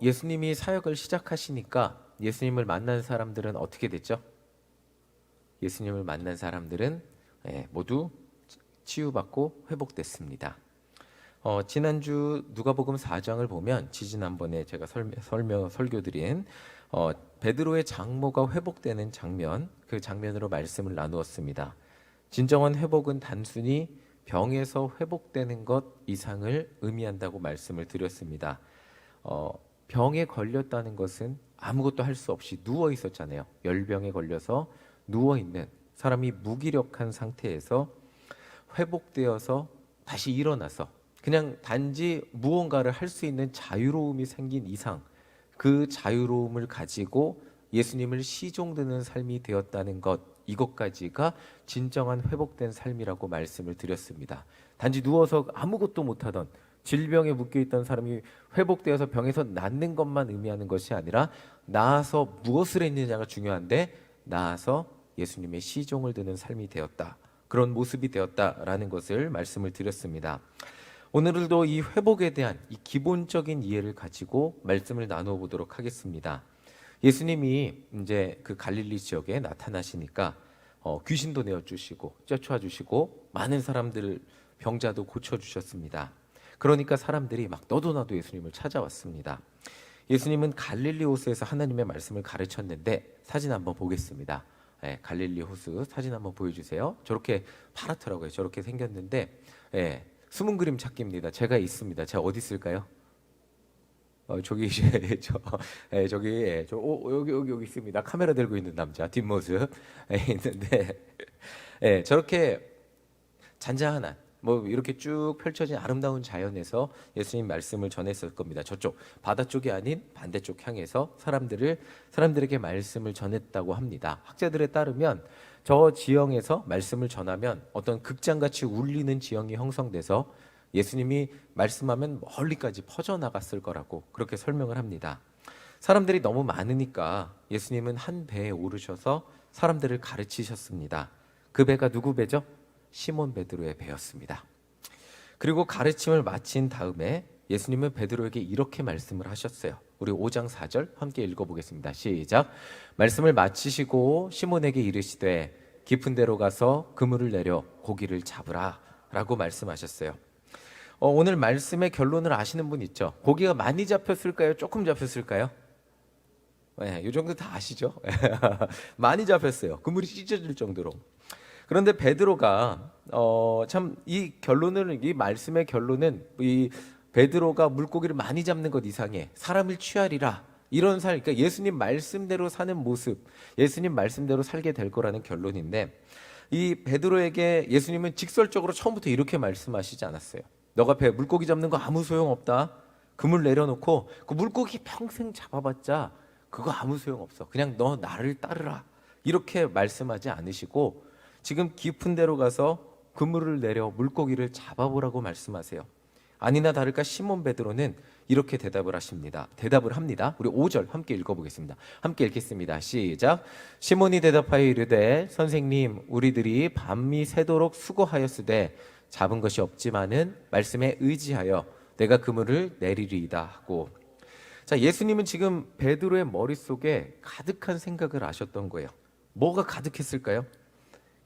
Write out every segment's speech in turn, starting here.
예수님이 사역을 시작하시니까 예수님을 만난 사람들은 어떻게 됐죠? 예수님을 만난 사람들은 모두 치유받고 회복됐습니다. 지난주 누가복음 4장을 보면 지지난번에 제가 설교드린 베드로의 장모가 회복되는 장면, 그 장면으로 말씀을 나누었습니다. 진정한 회복은 단순히 병에서 회복되는 것 이상을 의미한다고 말씀을 드렸습니다. 병에 걸렸다는 것은 아무것도 할 수 없이 누워 있었잖아요. 열병에 걸려서 누워 있는 사람이 무기력한 상태에서 회복되어서 다시 일어나서 그냥 단지 무언가를 할 수 있는 자유로움이 생긴 이상 그 자유로움을 가지고 예수님을 시종드는 삶이 되었다는 것, 이것까지가 진정한 회복된 삶이라고 말씀을 드렸습니다. 단지 누워서 아무것도 못하던 질병에 묶여있던 사람이 회복되어서 병에서 낫는 것만 의미하는 것이 아니라 나아서 무엇을 했느냐가 중요한데 나아서 예수님의 시종을 드는 삶이 되었다, 그런 모습이 되었다라는 것을 말씀을 드렸습니다. 오늘도 이 회복에 대한 이 기본적인 이해를 가지고 말씀을 나누어 보도록 하겠습니다. 예수님이 이제 그 갈릴리 지역에 나타나시니까 귀신도 내어주시고 쫓아주시고 많은 사람들 병자도 고쳐주셨습니다. 그러니까 사람들이 막 너도 나도 예수님을 찾아왔습니다. 예수님은 갈릴리 호수에서 하나님의 말씀을 가르쳤는데 사진 한번 보겠습니다. 갈릴리 호수 사진 한번 보여주세요. 저렇게 파랗더라고요. 저렇게 생겼는데 숨은 그림 찾기입니다. 제가 있습니다. 제가 어디 있을까요? 저기 여기 있습니다. 카메라 들고 있는 남자 뒷모습 있는데 저렇게 잔잔한 이렇게 쭉 펼쳐진 아름다운 자연에서 예수님 말씀을 전했을 겁니다. 저쪽 바다 쪽이 아닌 반대쪽 향해서 사람들에게 말씀을 전했다고 합니다. 학자들에 따르면 저 지형에서 말씀을 전하면 어떤 극장같이 울리는 지형이 형성돼서 예수님이 말씀하면 멀리까지 퍼져나갔을 거라고 그렇게 설명을 합니다. 사람들이 너무 많으니까 예수님은 한 배에 오르셔서 사람들을 가르치셨습니다. 그 배가 누구 배죠? 시몬 베드로의 배였습니다. 그리고 가르침을 마친 다음에 예수님은 베드로에게 이렇게 말씀을 하셨어요. 우리 5장 4절 함께 읽어보겠습니다. 시작. 말씀을 마치시고 시몬에게 이르시되 깊은 데로 가서 그물을 내려 고기를 잡으라 라고 말씀하셨어요. 오늘 말씀의 결론을 아시는 분 있죠? 고기가 많이 잡혔을까요? 조금 잡혔을까요? 이 정도 다 아시죠? 많이 잡혔어요. 그물이 찢어질 정도로. 그런데 베드로가 참 이 말씀의 결론은 이 베드로가 물고기를 많이 잡는 것 이상에 사람을 취하리라, 이런 그러니까 예수님 말씀대로 사는 모습, 예수님 말씀대로 살게 될 거라는 결론인데, 이 베드로에게 예수님은 직설적으로 처음부터 이렇게 말씀하시지 않았어요. 너가 물고기 잡는 거 아무 소용없다. 그물 내려놓고 그 물고기 평생 잡아봤자 그거 아무 소용없어. 그냥 너 나를 따르라. 이렇게 말씀하지 않으시고 지금 깊은 데로 가서 그물을 내려 물고기를 잡아보라고 말씀하세요. 아니나 다를까 시몬 베드로는 이렇게 대답을 합니다. 우리 5절 함께 읽어보겠습니다. 함께 읽겠습니다. 시작. 시몬이 대답하여 이르되 선생님, 우리들이 밤이 새도록 수고하였으되 잡은 것이 없지만은 말씀에 의지하여 내가 그물을 내리리이다 하고. 자, 예수님은 지금 베드로의 머릿속에 가득한 생각을 아셨던 거예요. 뭐가 가득했을까요?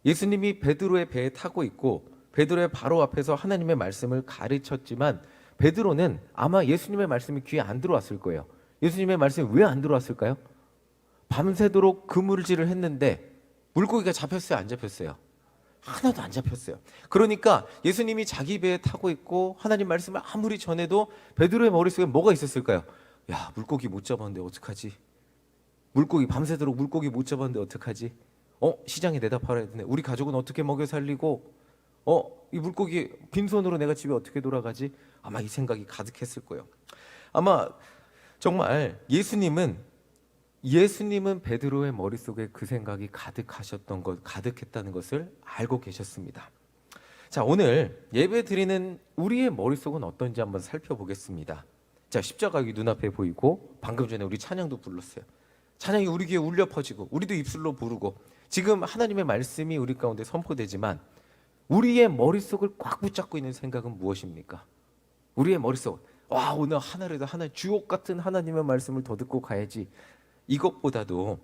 예수님이 베드로의 배에 타고 있고 베드로의 바로 앞에서 하나님의 말씀을 가르쳤지만 베드로는 아마 예수님의 말씀이 귀에 안 들어왔을 거예요. 예수님의 말씀이 왜 안 들어왔을까요? 밤새도록 그물질을 했는데 물고기가 잡혔어요, 안 잡혔어요? 하나도 안 잡혔어요. 그러니까 예수님이 자기 배에 타고 있고 하나님 말씀을 아무리 전해도 베드로의 머릿속에 뭐가 있었을까요? 야, 물고기 못 잡았는데 어떡하지? 밤새도록 물고기 못 잡았는데 어떡하지? 시장에 내다 팔아야 되네. 우리 가족은 어떻게 먹여 살리고 이 물고기 빈손으로 내가 집에 어떻게 돌아가지? 아마 이 생각이 가득했을 거예요. 아마 정말 예수님은 베드로의 머릿속에 그 생각이 가득했다는 것을 알고 계셨습니다. 자, 오늘 예배 드리는 우리의 머릿속은 어떤지 한번 살펴보겠습니다. 자, 십자가 여기 눈앞에 보이고 방금 전에 우리 찬양도 불렀어요. 찬양이 우리 귀에 울려 퍼지고 우리도 입술로 부르고 지금 하나님의 말씀이 우리 가운데 선포되지만 우리의 머릿속을 꽉 붙잡고 있는 생각은 무엇입니까? 우리의 머릿속 와, 오늘 하나라도 주옥 같은 하나님의 말씀을 더 듣고 가야지. 이것보다도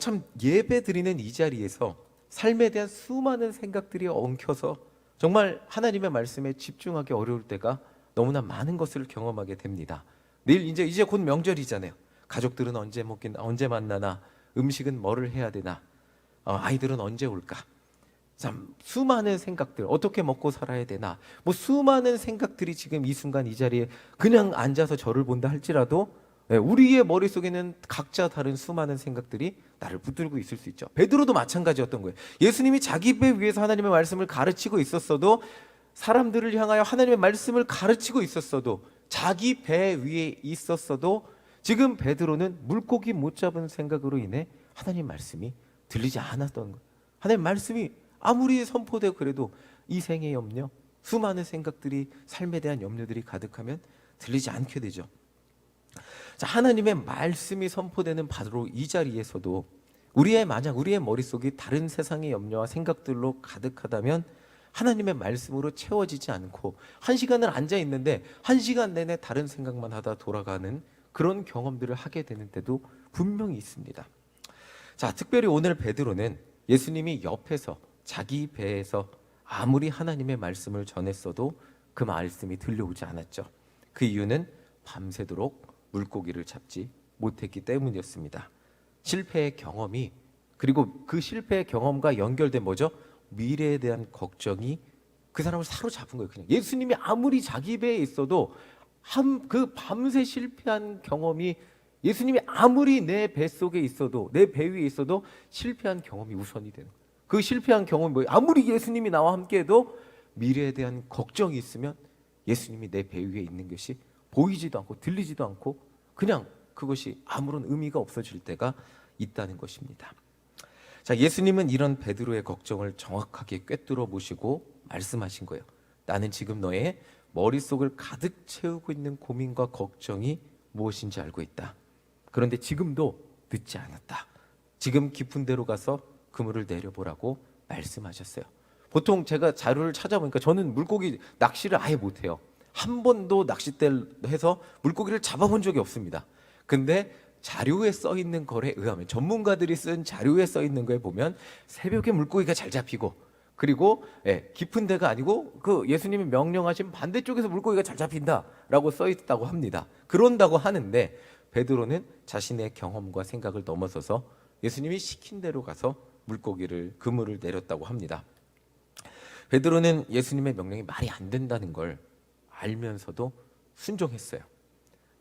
참 예배 드리는 이 자리에서 삶에 대한 수많은 생각들이 엉켜서 정말 하나님의 말씀에 집중하기 어려울 때가 너무나 많은 것을 경험하게 됩니다. 내일 이제 곧 명절이잖아요. 가족들은 언제 만나나, 음식은 뭐를 해야 되나, 아이들은 언제 올까. 참 수많은 생각들, 어떻게 먹고 살아야 되나, 뭐 수많은 생각들이 지금 이 순간 이 자리에 그냥 앉아서 저를 본다 할지라도 우리의 머릿속에는 각자 다른 수많은 생각들이 나를 붙들고 있을 수 있죠. 베드로도 마찬가지였던 거예요. 예수님이 자기 배 위에서 하나님의 말씀을 가르치고 있었어도, 사람들을 향하여 하나님의 말씀을 가르치고 있었어도, 자기 배 위에 있었어도 지금 베드로는 물고기 못 잡은 생각으로 인해 하나님 말씀이 들리지 않았던 거예요. 하나님 말씀이 아무리 선포되고 그래도 이 생의 염려, 수많은 생각들이, 삶에 대한 염려들이 가득하면 들리지 않게 되죠. 자, 하나님의 말씀이 선포되는 바로 이 자리에서도 만약 우리의 머릿속이 다른 세상의 염려와 생각들로 가득하다면 하나님의 말씀으로 채워지지 않고, 한 시간을 앉아 있는데 한 시간 내내 다른 생각만 하다 돌아가는 그런 경험들을 하게 되는 때도 분명히 있습니다. 자, 특별히 오늘 베드로는 예수님이 옆에서 자기 배에서 아무리 하나님의 말씀을 전했어도 그 말씀이 들려오지 않았죠. 그 이유는 밤새도록 물고기를 잡지 못했기 때문이었습니다. 실패의 경험이, 그리고 그 실패의 경험과 연결된 뭐죠? 미래에 대한 걱정이 그 사람을 사로잡은 거예요. 그냥 예수님이 아무리 자기 배에 있어도 그 밤새 실패한 경험이, 예수님이 아무리 내 뱃속에 있어도, 내 배 위에 있어도 실패한 경험이 우선이 되는 거예요. 그 실패한 경험이 뭐예요? 아무리 예수님이 나와 함께해도 미래에 대한 걱정이 있으면 예수님이 내 배 위에 있는 것이 보이지도 않고 들리지도 않고 그냥 그것이 아무런 의미가 없어질 때가 있다는 것입니다. 자, 예수님은 이런 베드로의 걱정을 정확하게 꿰뚫어 보시고 말씀하신 거예요. 나는 지금 너의 머릿속을 가득 채우고 있는 고민과 걱정이 무엇인지 알고 있다. 그런데 지금도 늦지 않았다. 지금 깊은 데로 가서 그물을 내려보라고 말씀하셨어요. 보통 제가 자료를 찾아보니까 저는 물고기 낚시를 아예 못해요. 한 번도 낚싯대를 해서 물고기를 잡아본 적이 없습니다. 근데 자료에 써 있는 거에 의하면, 전문가들이 쓴 자료에 써 있는 거에 보면 새벽에 물고기가 잘 잡히고, 그리고 깊은 데가 아니고 그 예수님이 명령하신 반대쪽에서 물고기가 잘 잡힌다라고 써 있다고 합니다. 그런다고 하는데 베드로는 자신의 경험과 생각을 넘어서서 예수님이 시킨 대로 가서 그물을 내렸다고 합니다. 베드로는 예수님의 명령이 말이 안 된다는 걸 알면서도 순종했어요.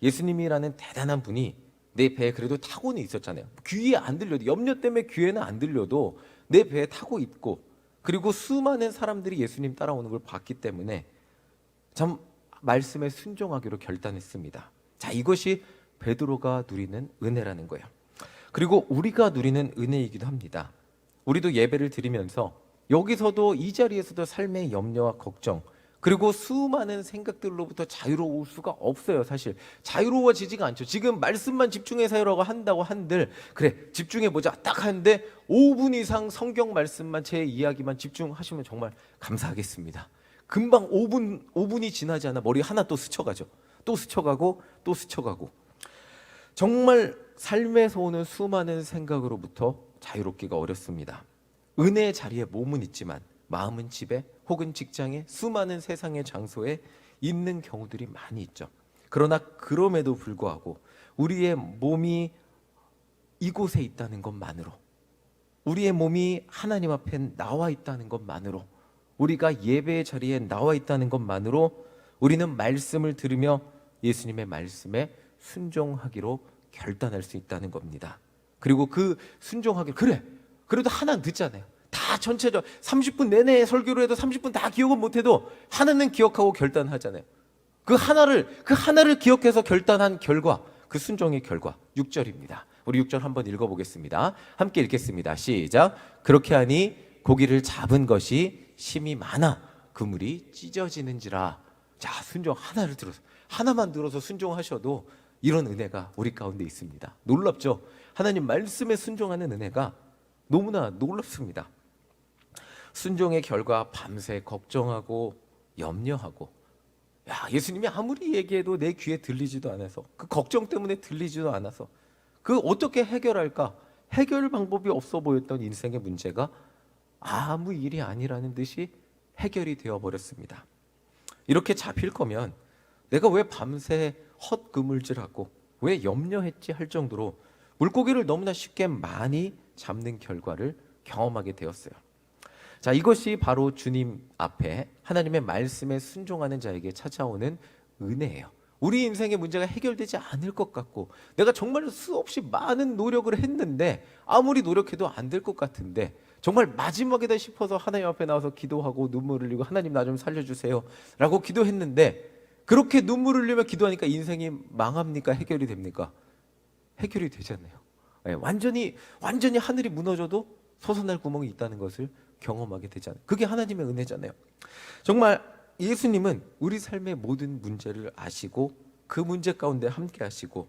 예수님이라는 대단한 분이 내 배에 그래도 타고는 있었잖아요. 귀에 안 들려도, 염려 때문에 귀에는 안 들려도 내 배에 타고 있고, 그리고 수많은 사람들이 예수님 따라오는 걸 봤기 때문에 참 말씀에 순종하기로 결단했습니다. 자, 이것이 베드로가 누리는 은혜라는 거예요. 그리고 우리가 누리는 은혜이기도 합니다. 우리도 예배를 드리면서 여기서도, 이 자리에서도 삶의 염려와 걱정, 그리고 수많은 생각들로부터 자유로울 수가 없어요. 사실 자유로워지지가 않죠. 지금 말씀만 집중해서 하라고 한다고 한들, 그래 집중해보자 딱 하는데 5분 이상 성경 말씀만, 제 이야기만 집중하시면 정말 감사하겠습니다. 금방 5분이 지나지 않아 머리 하나 또 스쳐가죠. 또 스쳐가고 또 스쳐가고. 정말 삶에서 오는 수많은 생각으로부터 자유롭기가 어렵습니다. 은혜의 자리에 몸은 있지만 마음은 집에, 혹은 직장에, 수많은 세상의 장소에 있는 경우들이 많이 있죠. 그러나 그럼에도 불구하고 우리의 몸이 이곳에 있다는 것만으로, 우리의 몸이 하나님 앞에 나와 있다는 것만으로, 우리가 예배의 자리에 나와 있다는 것만으로 우리는 말씀을 들으며 예수님의 말씀에 순종하기로 결단할 수 있다는 겁니다. 그리고 그 순종하기로, 그래 그래도 하나 듣잖아요. 다 전체적 30분 내내 설교를 해도 30분 다 기억은 못해도 하나는 기억하고 결단하잖아요. 그 하나를 기억해서 결단한 결과, 그 순종의 결과 6절입니다. 우리 6절 한번 읽어보겠습니다. 함께 읽겠습니다. 시작. 그렇게 하니 고기를 잡은 것이 심이 많아 그물이 찢어지는지라. 자, 순종 하나만 들어서 순종하셔도 이런 은혜가 우리 가운데 있습니다. 놀랍죠? 하나님 말씀에 순종하는 은혜가 너무나 놀랍습니다. 순종의 결과 밤새 걱정하고 염려하고 야, 예수님이 아무리 얘기해도 내 귀에 들리지도 않아서, 그 걱정 때문에 들리지도 않아서, 그 어떻게 해결할까? 해결 방법이 없어 보였던 인생의 문제가 아무 일이 아니라는 듯이 해결이 되어 버렸습니다. 이렇게 잡힐 거면 내가 왜 밤새 헛그물질하고 왜 염려했지 할 정도로 물고기를 너무나 쉽게 많이 잡는 결과를 경험하게 되었어요. 자, 이것이 바로 주님 앞에 하나님의 말씀에 순종하는 자에게 찾아오는 은혜예요. 우리 인생의 문제가 해결되지 않을 것 같고 내가 정말 수없이 많은 노력을 했는데 아무리 노력해도 안 될 것 같은데 정말 마지막이다 싶어서 하나님 앞에 나와서 기도하고 눈물을 흘리고 하나님 나 좀 살려주세요 라고 기도했는데 그렇게 눈물을 흘리며 기도하니까 인생이 망합니까? 해결이 됩니까? 해결이 되잖아요. 네, 완전히 하늘이 무너져도 솟아날 구멍이 있다는 것을 경험하게 되잖아요. 그게 하나님의 은혜잖아요. 정말 예수님은 우리 삶의 모든 문제를 아시고 그 문제 가운데 함께 하시고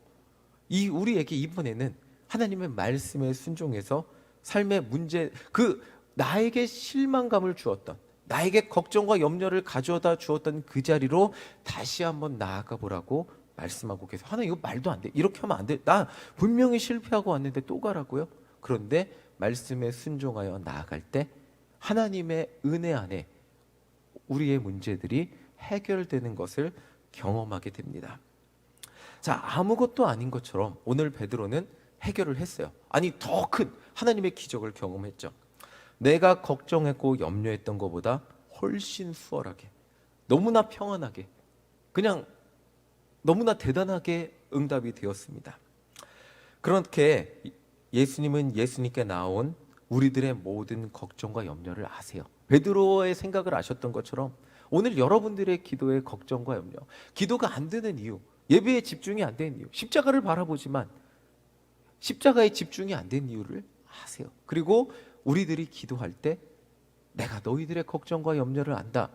우리에게 이번에는 하나님의 말씀에 순종해서 삶의 문제, 그 나에게 실망감을 주었던, 나에게 걱정과 염려를 가져다 주었던 그 자리로 다시 한번 나아가 보라고 말씀하고 계세요. 하나님, 이거 말도 안 돼. 이렇게 하면 안 돼. 나 분명히 실패하고 왔는데 또 가라고요? 그런데 말씀에 순종하여 나아갈 때 하나님의 은혜 안에 우리의 문제들이 해결되는 것을 경험하게 됩니다. 자, 아무것도 아닌 것처럼 오늘 베드로는 해결을 했어요. 아니, 더 큰 하나님의 기적을 경험했죠. 내가 걱정했고 염려했던 것보다 훨씬 수월하게, 너무나 평안하게, 그냥 너무나 대단하게 응답이 되었습니다. 그렇게 예수님은 예수님께 나온 우리들의 모든 걱정과 염려를 아세요. 베드로의 생각을 아셨던 것처럼 오늘 여러분들의 기도의 걱정과 염려, 기도가 안 되는 이유, 예배에 집중이 안 되는 이유, 십자가를 바라보지만 십자가에 집중이 안 된 이유를 아세요. 그리고 우리들이 기도할 때 내가 너희들의 걱정과 염려를 안다,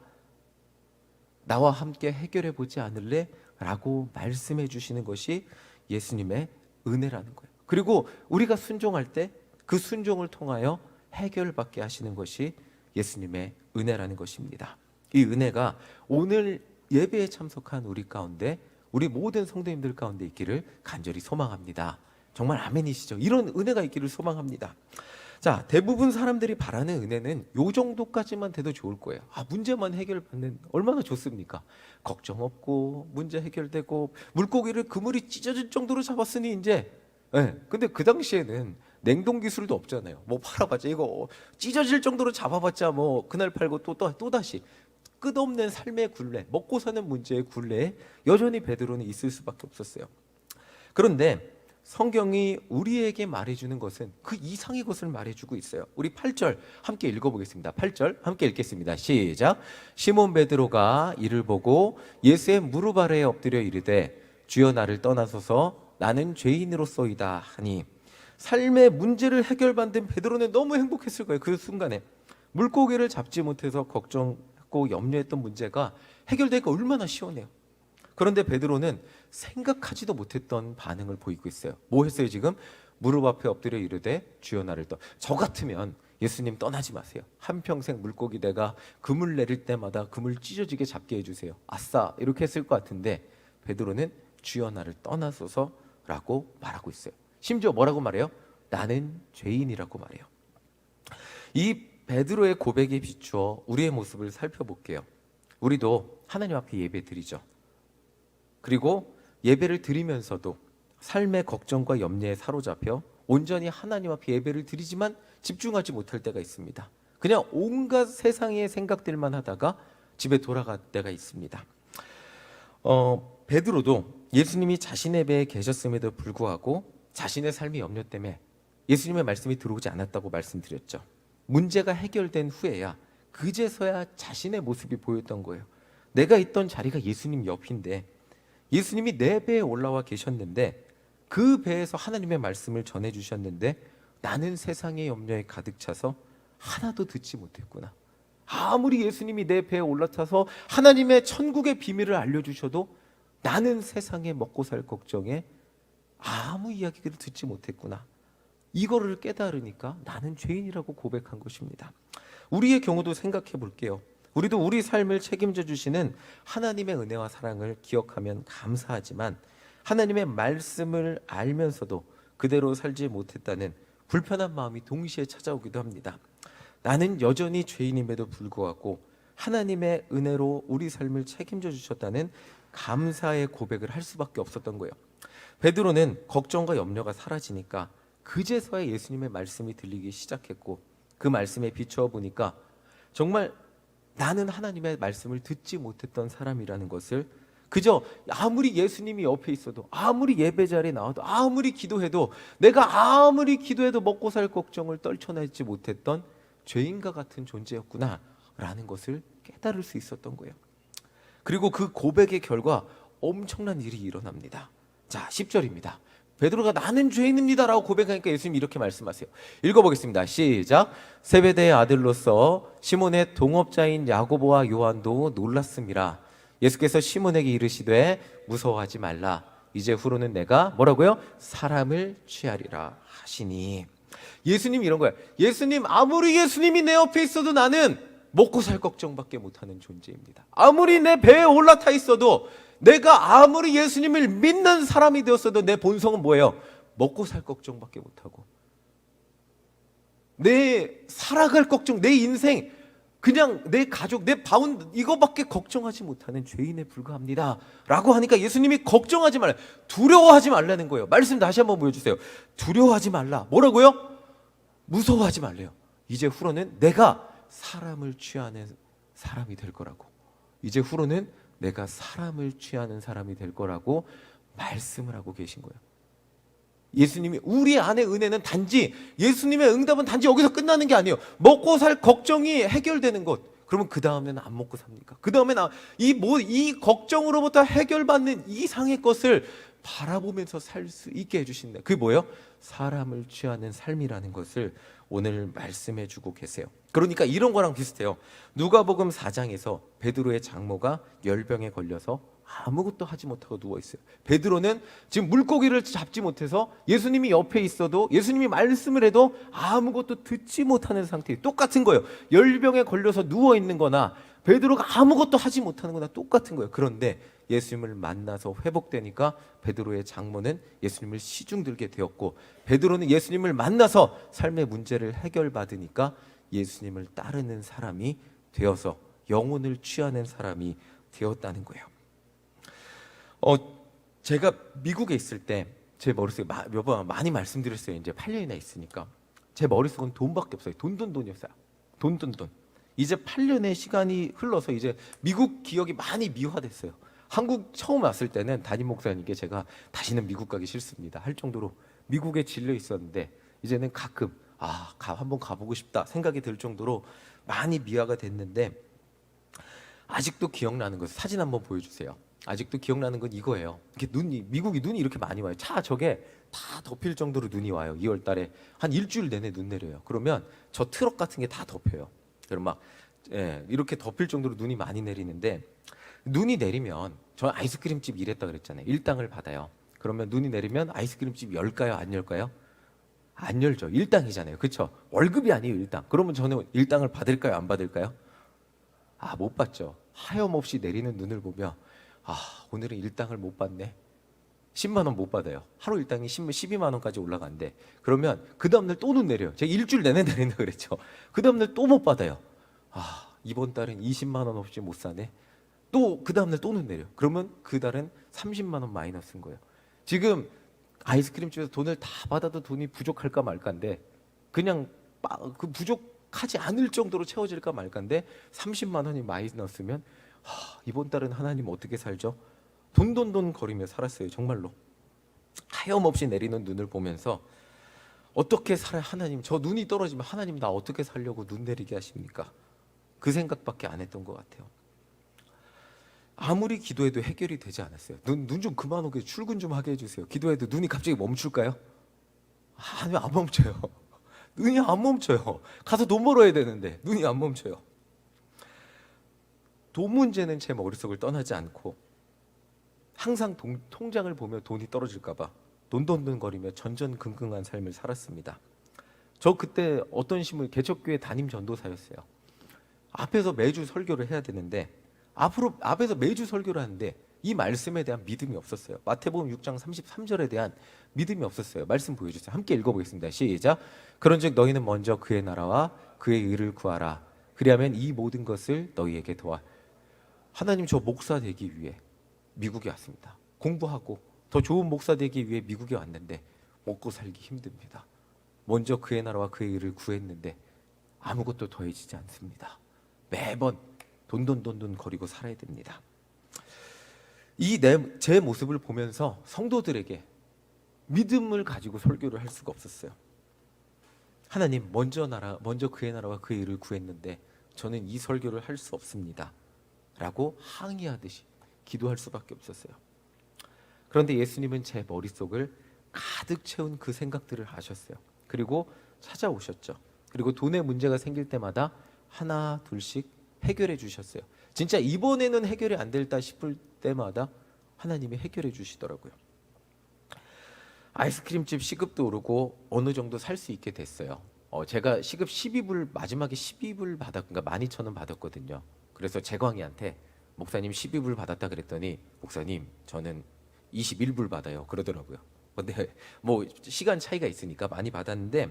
나와 함께 해결해 보지 않을래? 라고 말씀해 주시는 것이 예수님의 은혜라는 거예요. 그리고 우리가 순종할 때 그 순종을 통하여 해결받게 하시는 것이 예수님의 은혜라는 것입니다. 이 은혜가 오늘 예배에 참석한 우리 가운데, 우리 모든 성도님들 가운데 있기를 간절히 소망합니다. 정말 아멘이시죠? 이런 은혜가 있기를 소망합니다. 자, 대부분 사람들이 바라는 은혜는 요 정도까지만 돼도 좋을 거예요. 문제만 해결받는, 얼마나 좋습니까? 걱정 없고 문제 해결되고 물고기를 그물이 찢어질 정도로 잡았으니 이제, 근데 그 당시에는 냉동 기술도 없잖아요. 뭐 팔아봤자, 이거 찢어질 정도로 잡아봤자 뭐 그날 팔고 또 다시 끝없는 삶의 굴레, 먹고 사는 문제의 굴레에 여전히 베드로는 있을 수밖에 없었어요. 그런데 성경이 우리에게 말해주는 것은 그 이상의 것을 말해주고 있어요. 우리 8절 함께 읽어보겠습니다. 8절 함께 읽겠습니다. 시작. 시몬 베드로가 이를 보고 예수의 무릎 아래에 엎드려 이르되 주여 나를 떠나소서 나는 죄인으로소이다 하니, 삶의 문제를 해결받은 베드로는 너무 행복했을 거예요. 그 순간에 물고기를 잡지 못해서 걱정했고 염려했던 문제가 해결되니까 얼마나 시원해요. 그런데 베드로는 생각하지도 못했던 반응을 보이고 있어요. 뭐 했어요 지금? 무릎 앞에 엎드려 이르되 주여 나를 저 같으면 예수님 떠나지 마세요. 한평생 물고기 내가 그물 내릴 때마다 그물 찢어지게 잡게 해주세요. 아싸, 이렇게 했을 것 같은데 베드로는 주여 나를 떠나소서라고 말하고 있어요. 심지어 뭐라고 말해요? 나는 죄인이라고 말해요. 이 베드로의 고백에 비추어 우리의 모습을 살펴볼게요. 우리도 하나님 앞에 예배 드리죠. 그리고 예배를 드리면서도 삶의 걱정과 염려에 사로잡혀 온전히 하나님 앞에 예배를 드리지만 집중하지 못할 때가 있습니다. 그냥 온갖 세상의 생각들만 하다가 집에 돌아갈 때가 있습니다. 베드로도 예수님이 자신의 배에 계셨음에도 불구하고 자신의 삶의 염려 때문에 예수님의 말씀이 들어오지 않았다고 말씀드렸죠. 문제가 해결된 후에야 그제서야 자신의 모습이 보였던 거예요. 내가 있던 자리가 예수님 옆인데 예수님이 내 배에 올라와 계셨는데 그 배에서 하나님의 말씀을 전해주셨는데 나는 세상의 염려에 가득 차서 하나도 듣지 못했구나. 아무리 예수님이 내 배에 올라타서 하나님의 천국의 비밀을 알려주셔도 나는 세상에 먹고 살 걱정에 아무 이야기를 듣지 못했구나. 이거를 깨달으니까 나는 죄인이라고 고백한 것입니다. 우리의 경우도 생각해 볼게요. 우리도 우리 삶을 책임져 주시는 하나님의 은혜와 사랑을 기억하면 감사하지만 하나님의 말씀을 알면서도 그대로 살지 못했다는 불편한 마음이 동시에 찾아오기도 합니다. 나는 여전히 죄인임에도 불구하고 하나님의 은혜로 우리 삶을 책임져 주셨다는 감사의 고백을 할 수밖에 없었던 거예요. 베드로는 걱정과 염려가 사라지니까 그제서야 예수님의 말씀이 들리기 시작했고 그 말씀에 비추어 보니까 정말 나는 하나님의 말씀을 듣지 못했던 사람이라는 것을 그저 아무리 예수님이 옆에 있어도 아무리 예배 자리에 나와도 아무리 기도해도 내가 아무리 기도해도 먹고 살 걱정을 떨쳐내지 못했던 죄인과 같은 존재였구나 라는 것을 깨달을 수 있었던 거예요. 그리고 그 고백의 결과 엄청난 일이 일어납니다. 자, 10절입니다. 베드로가 나는 죄인입니다 라고 고백하니까 예수님이 이렇게 말씀하세요. 읽어보겠습니다. 시작. 세베대의 아들로서 시몬의 동업자인 야고보와 요한도 놀랐습니다. 예수께서 시몬에게 이르시되 무서워하지 말라. 이제 후로는 내가 뭐라고요? 사람을 취하리라 하시니. 예수님이 이런 거예요. 예수님, 아무리 예수님이 내 옆에 있어도 나는 먹고 살 걱정밖에 못하는 존재입니다. 아무리 내 배에 올라타 있어도, 내가 아무리 예수님을 믿는 사람이 되었어도 내 본성은 뭐예요? 먹고 살 걱정밖에 못하고 내 살아갈 걱정, 내 인생, 그냥 내 가족, 내 바운 이거밖에 걱정하지 못하는 죄인에 불과합니다 라고 하니까 예수님이 걱정하지 말라, 두려워하지 말라는 거예요. 말씀 다시 한번 보여주세요. 두려워하지 말라. 뭐라고요? 무서워하지 말래요. 이제 후로는 내가 사람을 취하는 사람이 될 거라고. 이제 후로는 내가 사람을 취하는 사람이 될 거라고 말씀을 하고 계신 거예요. 예수님이, 우리 안에 은혜는 단지, 예수님의 응답은 단지 여기서 끝나는 게 아니에요. 먹고 살 걱정이 해결되는 것. 그러면 그 다음에는 안 먹고 삽니까? 그 다음에는 이 걱정으로부터 해결받는 이상의 것을 바라보면서 살 수 있게 해주신다. 그게 뭐예요? 사람을 취하는 삶이라는 것을 오늘 말씀해 주고 계세요. 그러니까 이런 거랑 비슷해요. 누가복음 4장에서 베드로의 장모가 열병에 걸려서 아무것도 하지 못하고 누워있어요. 베드로는 지금 물고기를 잡지 못해서 예수님이 옆에 있어도, 예수님이 말씀을 해도 아무것도 듣지 못하는 상태예요. 똑같은 거예요. 열병에 걸려서 누워있는 거나 베드로가 아무것도 하지 못하는 거나 똑같은 거예요. 그런데 예수님을 만나서 회복되니까 베드로의 장모는 예수님을 시중들게 되었고, 베드로는 예수님을 만나서 삶의 문제를 해결받으니까 예수님을 따르는 사람이 되어서 영혼을 취하는 사람이 되었다는 거예요. 제가 미국에 있을 때 제 머릿속에 몇 번 많이 말씀드렸어요. 이제 8년이나 있으니까 제 머릿속은 돈밖에 없어요. 돈이었어요. 돈. 이제 8년의 시간이 흘러서 이제 미국 기억이 많이 미화됐어요. 한국 처음 왔을 때는 담임 목사님께 제가 다시는 미국 가기 싫습니다 할 정도로 미국에 질려 있었는데, 이제는 가끔 한번 가보고 싶다 생각이 들 정도로 많이 미화가 됐는데, 아직도 기억나는 것, 사진 한번 보여주세요. 아직도 기억나는 건 이거예요. 이렇게 미국이 눈이 이렇게 많이 와요. 차 저게 다 덮일 정도로 눈이 와요. 2월 달에 한 일주일 내내 눈 내려요. 그러면 저 트럭 같은 게 다 덮여요. 그럼 막 이렇게 덮일 정도로 눈이 많이 내리는데, 눈이 내리면, 저 아이스크림집 일했다 그랬잖아요. 일당을 받아요. 그러면 눈이 내리면 아이스크림집 열까요? 안 열까요? 안 열죠. 일당이잖아요. 그렇죠? 월급이 아니에요. 일당. 그러면 저는 일당을 받을까요? 안 받을까요? 못 받죠. 하염없이 내리는 눈을 보며 오늘은 일당을 못 받네. 10만 원 못 받아요. 하루 일당이 12만 원까지 올라간대. 그러면 그 다음날 또 눈 내려요. 제가 일주일 내내 내린다 그랬죠. 그 다음날 또 못 받아요. 이번 달은 20만 원 없이 못 사네. 또 그 다음날 또 눈 내려요. 그러면 그 달은 30만 원 마이너스인 거예요. 지금 아이스크림집에서 돈을 다 받아도 돈이 부족할까 말까인데, 그냥 그 부족하지 않을 정도로 채워질까 말까인데 30만 원이 마이너스면 이번 달은 하나님 어떻게 살죠? 돈 거리며 살았어요. 정말로 하염없이 내리는 눈을 보면서 어떻게 살아야, 하나님 저 눈이 떨어지면 하나님 나 어떻게 살려고 눈 내리게 하십니까? 그 생각밖에 안 했던 것 같아요. 아무리 기도해도 해결이 되지 않았어요. 눈 좀 그만 오게, 출근 좀 하게 해주세요. 기도해도 눈이 갑자기 멈출까요? 아니요, 안 멈춰요. 눈이 안 멈춰요. 가서 돈 벌어야 되는데 눈이 안 멈춰요. 돈 문제는 제 머릿속을 떠나지 않고 항상 통장을 보며 돈이 떨어질까 봐 돈돈돈거리며 전전긍긍한 삶을 살았습니다. 저 그때 어떤 신문, 개척교회 담임 전도사였어요. 앞에서 매주 설교를 해야 되는데 앞에서 매주 설교를 하는데 이 말씀에 대한 믿음이 없었어요. 마태복음 6장 33절에 대한 믿음이 없었어요. 말씀 보여주세요. 함께 읽어보겠습니다. 시작. 그런즉 너희는 먼저 그의 나라와 그의 의를 구하라. 그리하면 이 모든 것을 너희에게 더하. 하나님, 저 목사 되기 위해 미국에 왔습니다. 공부하고 더 좋은 목사 되기 위해 미국에 왔는데 먹고 살기 힘듭니다. 먼저 그의 나라와 그의 의를 구했는데 아무것도 더해지지 않습니다. 매번 돈돈 거리고 살아야 됩니다. 제 모습을 보면서 성도들에게 믿음을 가지고 설교를 할 수가 없었어요. 하나님, 먼저 그의 나라와 그의 의를 구했는데 저는 이 설교를 할 수 없습니다 라고 항의하듯이 기도할 수밖에 없었어요. 그런데 예수님은 제 머릿속을 가득 채운 그 생각들을 아셨어요. 그리고 찾아오셨죠. 그리고 돈의 문제가 생길 때마다 하나 둘씩 해결해 주셨어요. 진짜 이번에는 해결이 안 될다 싶을 때마다 하나님이 해결해 주시더라고요. 아이스크림집 시급도 오르고 어느 정도 살 수 있게 됐어요. 제가 시급 12불, 마지막에 12불 그러니까 12,000원 받았거든요. 그래서 재광이한테 목사님 12불 받았다 그랬더니 목사님 저는 21불 받아요 그러더라고요. 근데 뭐 시간 차이가 있으니까 많이 받았는데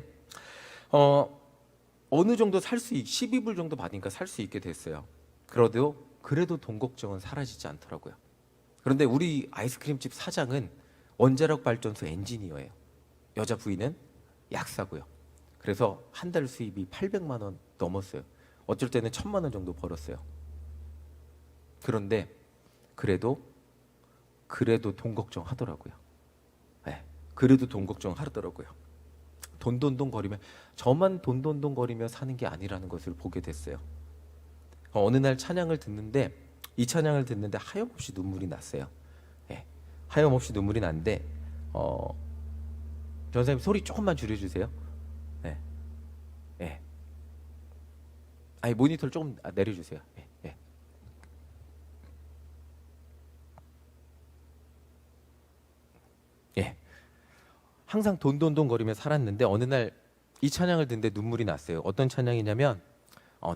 어느 정도 12불 정도 받으니까 살 수 있게 됐어요. 그래도 돈 걱정은 사라지지 않더라고요. 그런데 우리 아이스크림집 사장은 원자력 발전소 엔지니어예요. 여자 부인은 약사고요. 그래서 한 달 수입이 800만 원 넘었어요. 어쩔 때는 1000만 원 정도 벌었어요. 그런데 그래도 돈 걱정하더라고요. 네, 그래도 돈 걱정하더라고요. 돈돈돈 거리면 저만 돈돈돈 거리며 사는 게 아니라는 것을 보게 됐어요. 어느 날 이 찬양을 듣는데 하염없이 눈물이 났어요. 네, 하염없이 눈물이 났는데 전사님 소리 조금만 줄여주세요. 네, 네. 아니 모니터를 조금 내려주세요. 네, 네. 예. 항상 돈돈돈 거리며 살았는데 어느 날 이 찬양을 듣는데 눈물이 났어요. 어떤 찬양이냐면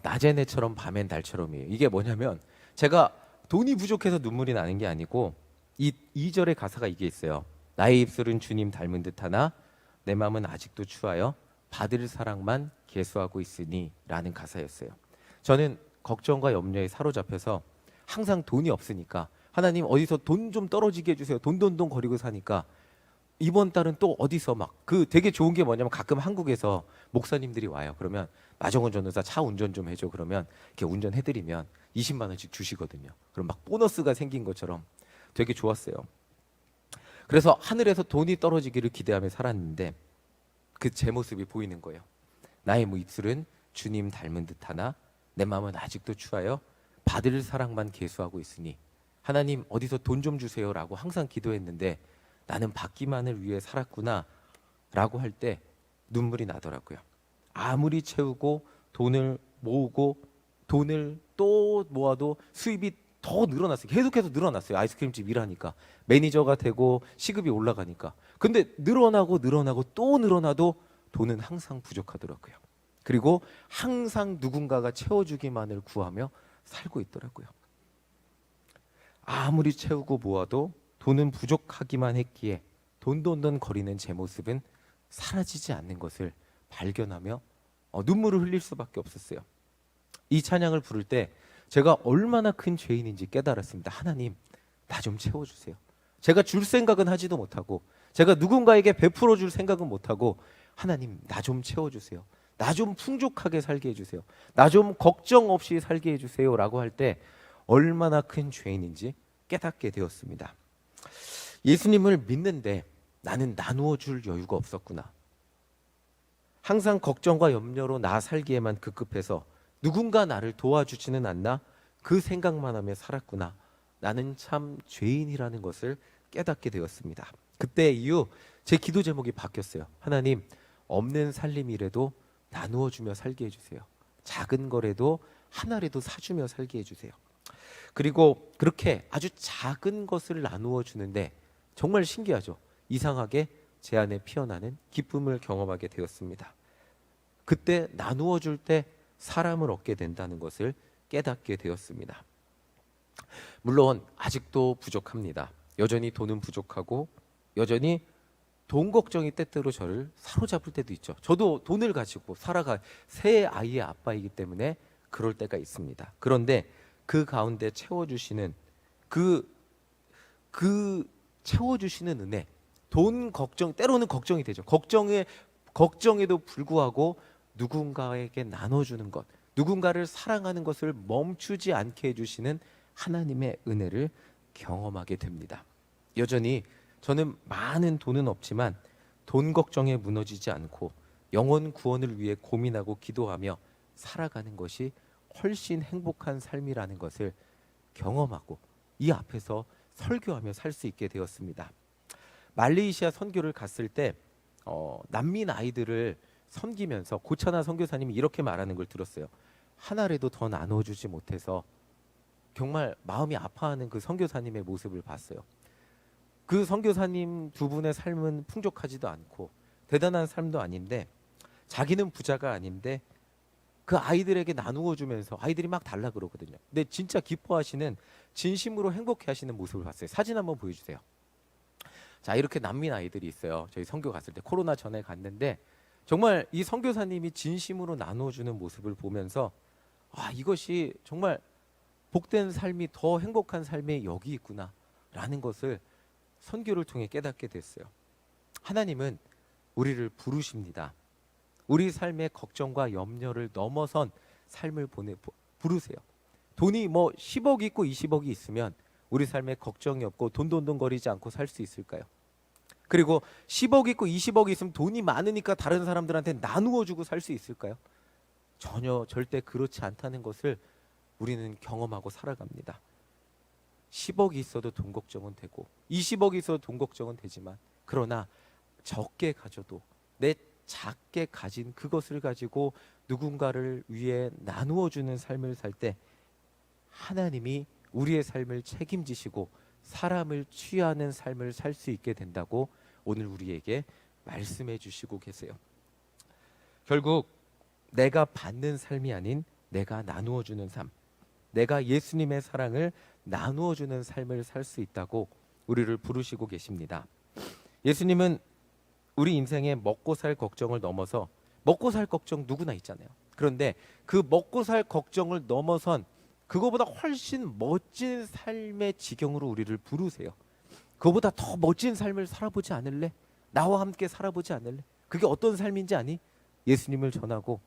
낮엔 해처럼 밤엔 달처럼이에요. 이게 뭐냐면 제가 돈이 부족해서 눈물이 나는 게 아니고 이 2절의 가사가 이게 있어요. 나의 입술은 주님 닮은 듯하나 내 마음은 아직도 추하여 받을 사랑만 계수하고 있으니 라는 가사였어요. 저는 걱정과 염려에 사로잡혀서 항상 돈이 없으니까 하나님 어디서 돈 좀 떨어지게 해주세요. 돈돈돈 거리고 사니까 이번 달은 또 어디서 되게 좋은 게 뭐냐면 가끔 한국에서 목사님들이 와요. 그러면 마정훈 전도사 차 운전 좀 해줘. 그러면 이렇게 운전해드리면 20만 원씩 주시거든요. 그럼 막 보너스가 생긴 것처럼 되게 좋았어요. 그래서 하늘에서 돈이 떨어지기를 기대하며 살았는데 그 제 모습이 보이는 거예요. 나의 입술은 주님 닮은 듯하나 내 마음은 아직도 추하여 받을 사랑만 계수하고 있으니 하나님 어디서 돈 좀 주세요라고 항상 기도했는데 나는 받기만을 위해 살았구나 라고 할 때 눈물이 나더라고요. 아무리 채우고 돈을 모으고 돈을 또 모아도 수입이 더 늘어났어요. 계속해서 늘어났어요. 아이스크림집 일하니까 매니저가 되고 시급이 올라가니까. 근데 늘어나고 또 늘어나도 돈은 항상 부족하더라고요. 그리고 항상 누군가가 채워주기만을 구하며 살고 있더라고요. 아무리 채우고 모아도 돈은 부족하기만 했기에 돈돈돈 거리는 제 모습은 사라지지 않는 것을 발견하며 눈물을 흘릴 수밖에 없었어요. 이 찬양을 부를 때 제가 얼마나 큰 죄인인지 깨달았습니다. 하나님, 나 좀 채워주세요. 제가 줄 생각은 하지도 못하고 제가 누군가에게 베풀어 줄 생각은 못하고 하나님, 나 좀 채워주세요. 나 좀 풍족하게 살게 해주세요. 나 좀 걱정 없이 살게 해주세요 라고 할 때 얼마나 큰 죄인인지 깨닫게 되었습니다. 예수님을 믿는데 나는 나누어 줄 여유가 없었구나. 항상 걱정과 염려로 나 살기에만 급급해서 누군가 나를 도와주지는 않나 그 생각만 하며 살았구나. 나는 참 죄인이라는 것을 깨닫게 되었습니다. 그때 이후 제 기도 제목이 바뀌었어요. 하나님, 없는 살림이라도 나누어 주며 살게 해주세요. 작은 거라도 하나라도 사주며 살게 해주세요. 그리고 그렇게 아주 작은 것을 나누어 주는데 정말 신기하죠. 이상하게 제 안에 피어나는 기쁨을 경험하게 되었습니다. 그때 나누어 줄 때 사람을 얻게 된다는 것을 깨닫게 되었습니다. 물론 아직도 부족합니다. 여전히 돈은 부족하고 여전히 돈 걱정이 때때로 저를 사로잡을 때도 있죠. 저도 돈을 가지고 살아가 세 아이의 아빠이기 때문에 그럴 때가 있습니다. 그런데 그 가운데 채워주시는 그 채워주시는 은혜, 돈 걱정, 때로는 걱정이 되죠. 걱정에도 불구하고 누군가에게 나눠주는 것, 누군가를 사랑하는 것을 멈추지 않게 해주시는 하나님의 은혜를 경험하게 됩니다. 여전히 저는 많은 돈은 없지만 돈 걱정에 무너지지 않고 영혼 구원을 위해 고민하고 기도하며 살아가는 것이 훨씬 행복한 삶이라는 것을 경험하고 이 앞에서 설교하며 살 수 있게 되었습니다. 말레이시아 선교를 갔을 때 난민 아이들을 섬기면서 고차나 선교사님이 이렇게 말하는 걸 들었어요. 하나라도 더 나눠주지 못해서 정말 마음이 아파하는 그 선교사님의 모습을 봤어요. 그 선교사님 두 분의 삶은 풍족하지도 않고 대단한 삶도 아닌데 자기는 부자가 아닌데 그 아이들에게 나누어 주면서 아이들이 막 달라 그러거든요. 근데 진짜 기뻐하시는, 진심으로 행복해하시는 모습을 봤어요. 사진 한번 보여주세요. 자, 이렇게 난민 아이들이 있어요. 저희 선교 갔을 때 코로나 전에 갔는데 정말 이 선교사님이 진심으로 나누어 주는 모습을 보면서 이것이 정말 복된 삶이, 더 행복한 삶이 여기 있구나라는 것을 선교를 통해 깨닫게 됐어요. 하나님은 우리를 부르십니다. 우리 삶의 걱정과 염려를 넘어선 삶을 부르세요. 돈이 뭐 10억 있고 20억이 있으면 우리 삶에 걱정이 없고 돈돈돈거리지 않고 살 수 있을까요? 그리고 10억 있고 20억이 있으면 돈이 많으니까 다른 사람들한테 나누어 주고 살 수 있을까요? 전혀 절대 그렇지 않다는 것을 우리는 경험하고 살아갑니다. 10억이 있어도 돈 걱정은 되고 20억이 있어도 돈 걱정은 되지만 그러나 적게 가져도 내 작게 가진 그것을 가지고 누군가를 위해 나누어 주는 삶을 살 때 하나님이 우리의 삶을 책임지시고 사람을 취하는 삶을 살 수 있게 된다고 오늘 우리에게 말씀해 주시고 계세요. 결국 내가 받는 삶이 아닌 내가 나누어 주는 삶, 내가 예수님의 사랑을 나누어 주는 삶을 살 수 있다고 우리를 부르시고 계십니다. 예수님은 우리 인생에 먹고 살 걱정을 넘어서, 먹고 살 걱정 누구나 있잖아요. 그런데 그 먹고 살 걱정을 넘어선 그거보다 훨씬 멋진 삶의 지경으로 우리를 부르세요. 그거보다 더 멋진 삶을 살아보지 않을래? 나와 함께 살아보지 않을래? 그게 어떤 삶인지 아니? 예수님을 전하고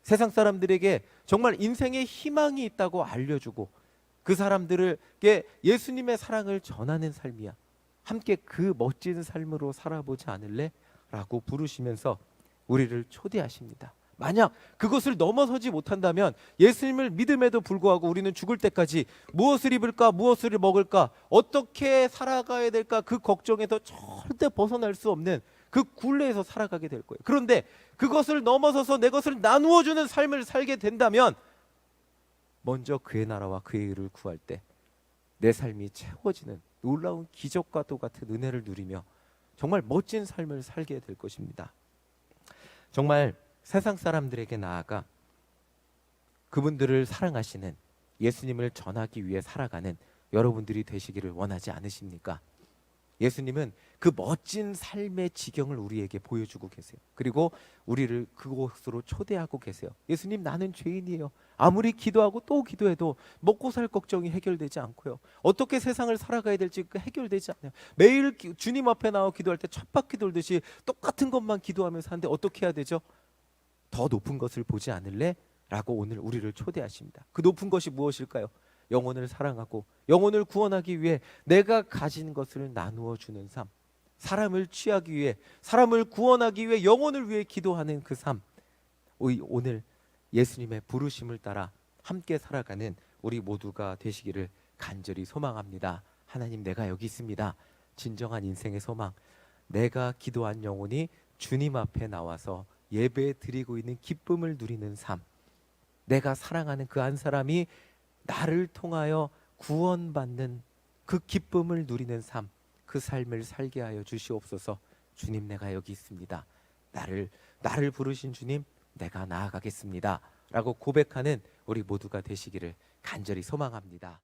세상 사람들에게 정말 인생에 희망이 있다고 알려주고 그 사람들에게 예수님의 사랑을 전하는 삶이야. 함께 그 멋진 삶으로 살아보지 않을래? 라고 부르시면서 우리를 초대하십니다. 만약 그것을 넘어서지 못한다면 예수님을 믿음에도 불구하고 우리는 죽을 때까지 무엇을 입을까, 무엇을 먹을까, 어떻게 살아가야 될까, 그 걱정에서 절대 벗어날 수 없는 그 굴레에서 살아가게 될 거예요. 그런데 그것을 넘어서서 내 것을 나누어 주는 삶을 살게 된다면 먼저 그의 나라와 그의 의를 구할 때 내 삶이 채워지는 놀라운 기적과 똑같은 은혜를 누리며 정말 멋진 삶을 살게 될 것입니다. 정말 세상 사람들에게 나아가 그분들을 사랑하시는 예수님을 전하기 위해 살아가는 여러분들이 되시기를 원하지 않으십니까? 예수님은 그 멋진 삶의 지경을 우리에게 보여주고 계세요. 그리고 우리를 그곳으로 초대하고 계세요. 예수님, 나는 죄인이에요. 아무리 기도하고 또 기도해도 먹고 살 걱정이 해결되지 않고요. 어떻게 세상을 살아가야 될지 해결되지 않아요. 매일 주님 앞에 나와 기도할 때 쳇바퀴 돌듯이 똑같은 것만 기도하면서 하는데 어떻게 해야 되죠? 더 높은 것을 보지 않을래? 라고 오늘 우리를 초대하십니다. 그 높은 것이 무엇일까요? 영혼을 사랑하고 영혼을 구원하기 위해 내가 가진 것을 나누어 주는 삶, 사람을 취하기 위해, 사람을 구원하기 위해, 영혼을 위해 기도하는 그 삶, 오늘 예수님의 부르심을 따라 함께 살아가는 우리 모두가 되시기를 간절히 소망합니다. 하나님, 내가 여기 있습니다. 진정한 인생의 소망, 내가 기도한 영혼이 주님 앞에 나와서 예배 드리고 있는 기쁨을 누리는 삶, 내가 사랑하는 그 한 사람이 나를 통하여 구원받는 그 기쁨을 누리는 삶, 그 삶을 살게 하여 주시옵소서. 주님, 내가 여기 있습니다. 나를 부르신 주님, 내가 나아가겠습니다. 라고 고백하는 우리 모두가 되시기를 간절히 소망합니다.